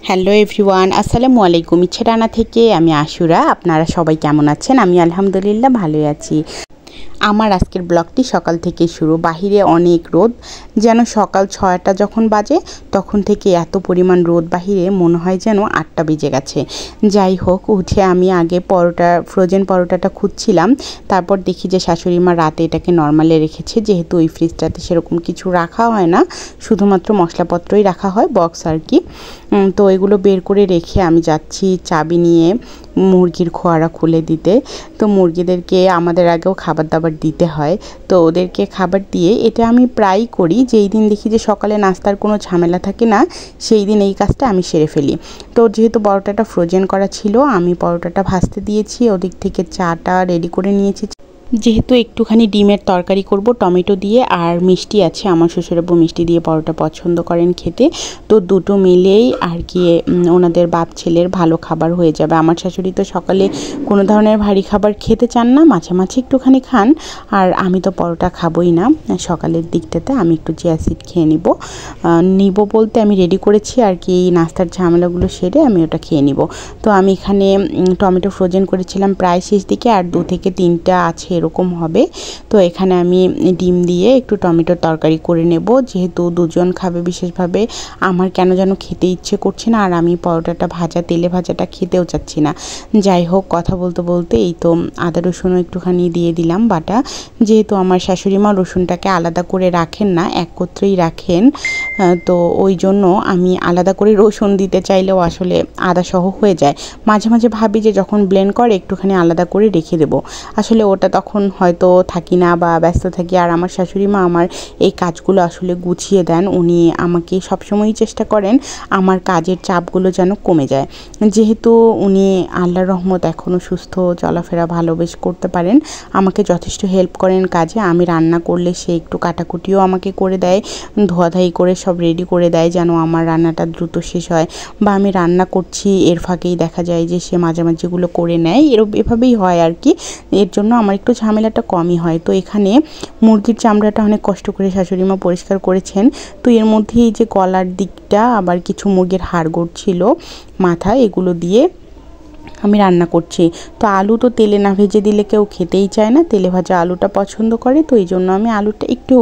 Hello everyone, আসসালামু আলাইকুম। ইচ্ছে রান্না থেকে আমি আশুরা। আপনারা সবাই কেমন আছেন? আমি আলহামদুলিল্লাহ ভালোই আছি। আমার আজকের ব্লগটি সকাল থেকে শুরু। বাহিরে অনেক রোদ, যেন সকাল 6টা যখন বাজে তখন থেকে এত পরিমাণ রোদ বাহিরে, মনে হয় যেন 8টা বেজে গেছে। যাই হোক, উঠে আমি আগে ফ্রোজেন পরোটাটা খুঁজছিলাম। তারপর দেখি যে শাশুড়ি মা রাতে এটাকে নর্মালে রেখেছে, যেহেতু ওই ফ্রিজটাতে সেরকম কিছু রাখা হয় না, শুধুমাত্র মশলাপত্রই রাখা হয়, বক্স আর কি। তো এগুলো বের করে রেখে আমি যাচ্ছি চাবি নিয়ে মুরগির খোয়ারা খুলে দিতে। তো মুরগিদেরকে আমাদের আগেও খাবার দাবার দিতে হয়, তো ওদেরকে খাবার দিয়ে এটা আমি প্রায়ই করি। যেই দিন দেখি যে সকালে নাস্তার কোনো ঝামেলা থাকে না, সেই দিন এই কাজটা আমি সেরে ফেলি। তো যেহেতু পরোটাটা ফ্রোজেন করা ছিল, আমি পরোটাটা ভাজতে দিয়েছি, ওদিক থেকে চাটা রেডি করে নিয়েছি। যেহেতু একটুখানি ডিমের তরকারি করব টমেটো দিয়ে, আর মিষ্টি আছে, আমার শ্বশুরাব্বু মিষ্টি দিয়ে পরোটা পছন্দ করেন খেতে। তো দুটো মিলেই আর কি ওনাদের বাপ ছেলের ভালো খাবার হয়ে যাবে। আমার শাশুড়ি তো সকালে কোনো ধরনের ভারী খাবার খেতে চান না, মাঝে মাঝে একটুখানি খান, আর আমি তো পরোটা খাবই না সকালের দিকটাতে। আমি একটু চিয়া সিড খেয়ে নিব বলতে আমি রেডি করেছি আর কি, নাস্তার ঝামেলাগুলো সেরে আমি ওটা খেয়ে নিব। তো আমি এখানে টমেটো ফ্রোজেন করেছিলাম প্রায় শেষ দিকে, আর 2 থেকে 3টা আছে এরকম হবে। তো এখানে আমি ডিম দিয়ে একটু টমেটোর তরকারি করে নেব, যেহেতু দুজন খাবে বিশেষভাবে। আমার কেন যেন খেতে ইচ্ছে করছে না, আর আমি পরোটাটা তেলে ভাজাটা খেতেও চাচ্ছি না। যাই হোক, কথা বলতে বলতে এই তো আদা রসুনও একটুখানি দিয়ে দিলাম বাটা। যেহেতু আমার শাশুড়ি মা রসুনটাকে আলাদা করে রাখেন না, একত্রেই রাখেন, তো ওই জন্য আমি আলাদা করে রসুন দিতে চাইলেও আসলে আদা সহ হয়ে যায়। মাঝে মাঝে ভাবি যে যখন ব্লেন্ড করে একটুখানি আলাদা করে রেখে দেবো, আসলে ওটা তখন হয়তো থাকি না বা ব্যস্ত থাকি। আর আমার শাশুড়ি মা আমার এই কাজগুলো আসলে গুছিয়ে দেন। উনি আমাকে সবসময়ই চেষ্টা করেন আমার কাজের চাপগুলো যেন কমে যায়। যেহেতু উনি আল্লাহর রহমত এখনও সুস্থ, চলাফেরা ভালো বেশ করতে পারেন, আমাকে যথেষ্ট হেল্প করেন কাজে। আমি রান্না করলে সে একটু কাটাকুটিও আমাকে করে দেয়, ধোয়াধাই করে সব রেডি করে দেয় যেন আমার রান্নাটা দ্রুত শেষ হয়। বা আমি রান্না করছি এর ফাঁকেই দেখা যায় যে সে মাঝামাঝিগুলো করে নেয়, এভাবেই হয় আর কি। এর জন্য আমার একটু ঝামেলাটা কমই হয়। তো এখানে মুরগির চামড়াটা অনেক কষ্ট করে শাশুড়ি মা পরিষ্কার করেছেন। তো এর মধ্যে এই যে গলার দিকটা, আবার কিছু মুরগির হাড়গোড় ছিল মাথা, এগুলো দিয়ে আমি রান্না করছি। তো আলু তো তেলে না ভেজে দিলে কেউ খেতেই চায় না, তেলে ভাজা আলুটা পছন্দ করে। তো এই জন্য আমি আলুটা একটু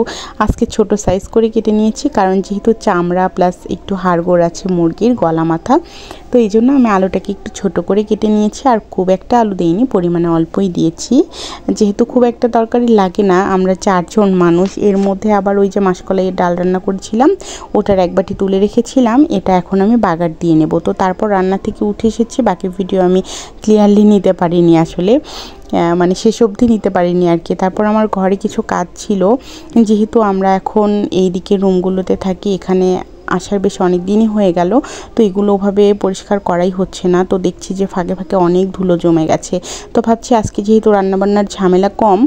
আজকে ছোট সাইজ করে কেটে নিয়েছি, কারণ যেহেতু চামড়া প্লাস একটু হাড়গোড় আছে মুরগির গলা মাথা, তো এই জন্য আমি আলুটাকে একটু ছোট করে কেটে নিয়েছি। আর খুব একটা আলু দিইনি, পরিমাণে অল্পই দিয়েছি, যেহেতু খুব একটা তরকারি লাগে না, আমরা 4 জন মানুষ। এর মধ্যে আবার ওই যে মাসকলাইয়ের ডাল রান্না করেছিলাম, ওটার এক বাটি তুলে রেখেছিলাম, এটা এখন আমি বাগার দিয়ে নেব। তো তারপর রান্না থেকে উঠে এসেছি, বাকি ভিডিও আমি ক্লিয়ারলি নিতে পারিনি আসলে, মানে শেষ অবধি নিতে পারিনি আর কি। তারপর আমার ঘরে কিছু কাজ ছিল, যেহেতু আমরা এখন এই দিকের রুমগুলোতে থাকি, এখানে আসার বেশ অনেক দিনই হয়ে গেল, তো এগুলো ওভাবে পরিষ্কার করাই হচ্ছে না। তো দেখছি যে ফাঁকে ফাঁকে অনেক ধুলো জমে গেছে। তো ভাবছি আজকে যেহেতু রান্নাবান্নার ঝামেলা কম,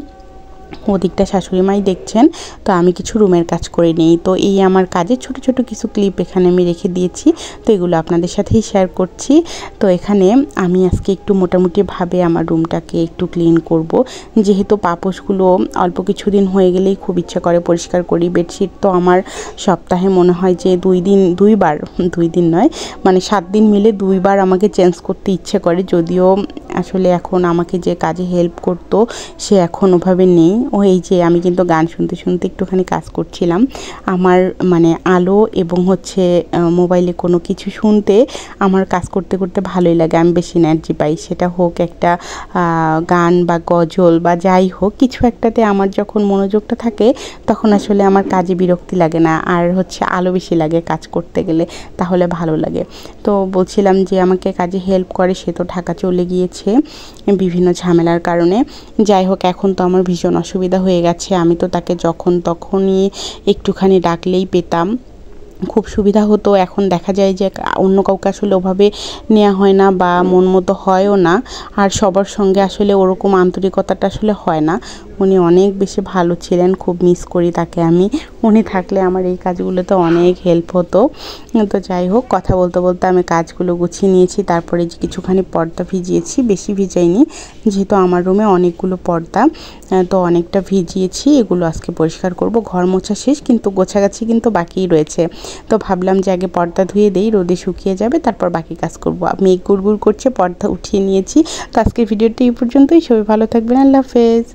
ওদিকটা শাশুড়ি মাই দেখছেন, তো আমি কিছু রুমের কাজ করে নিই। তো এই আমার কাজের ছোট ছোট কিছু ক্লিপ এখানে আমি রেখে দিয়েছি, তো এগুলো আপনাদের সাথেই শেয়ার করছি। তো এখানে আমি আজকে একটু মোটামুটিভাবে আমার রুমটাকে একটু ক্লিন করব, যেহেতু পাপোশগুলো অল্প কিছুদিন হয়ে গেলেই খুব ইচ্ছা করে পরিষ্কার করি। বেডশিট তো আমার সপ্তাহে মনে হয় যে 2 দিন নয়, মানে 7 দিন মিলে 2 বার আমাকে চেঞ্জ করতে ইচ্ছে করে। যদিও আসলে এখন আমাকে যে কাজে হেল্প করতো সে এখন ওভাবে নেই। এই যে আমি কিন্তু গান শুনতে শুনতে একটুখানি কাজ করছিলাম। আমার মানে আলো এবং হচ্ছে মোবাইলে কোনো কিছু শুনতে আমার কাজ করতে করতে ভালোই লাগে, আমি বেশি এনার্জি পাই। সেটা হোক একটা গান বা গজল বা যাই হোক, কিছু একটাতে আমার যখন মনোযোগটা থাকে তখন আসলে আমার কাজে বিরক্তি লাগে না, আর হচ্ছে আলো বেশি লাগে কাজ করতে গেলে, তাহলে ভালো লাগে। তো বলছিলাম যে আমাকে কাজে হেল্প করে, সে তো ঢাকা চলে গিয়েছে বিভিন্ন ঝামেলার কারণে। যাই হোক, এখন তো আমার ভীষণ অসুবিধা হয়ে গেছে, আমি তো তাকে যখন তখনই একটুখানি ডাকলেই পেতাম, খুব সুবিধা হতো। এখন দেখা যায় যে অন্য কাউকে আসলে ওভাবে নেওয়া হয় না বা মন মতো হয়ও না, আর সবার সঙ্গে আসলে ওরকম আন্তরিকতাটা আসলে হয় না। উনি অনেক বেশি ভালো ছিলেন, খুব মিস করি তাকে আমি। উনি থাকলে আমার এই কাজগুলোতে অনেক হেল্প হতো। তো যাই হোক, কথা বলতে বলতে আমি কাজগুলো গুছিয়ে নিয়েছি। তারপরে যে কিছুখানি পর্দা ভিজিয়েছি, বেশি ভিজাইনি, যেহেতু আমার রুমে অনেকগুলো পর্দা, তো অনেকটা ভিজিয়েছি। এগুলো আজকে পরিষ্কার করব। ঘর মোছা শেষ, কিন্তু গোছাগাছি কিন্তু বাকিই রয়েছে। তো ভাবলাম যে আগে পর্দা ধুয়ে দেই, রোদে শুকিয়ে যাবে, তারপর বাকি কাজ করব। মেঘ গুড়গুড় করছে, পর্দা উঠিয়ে নিয়েছি। তো আজকের ভিডিওটি এই পর্যন্তই। সবাই ভালো থাকবেন। আল্লাহ হাফেজ।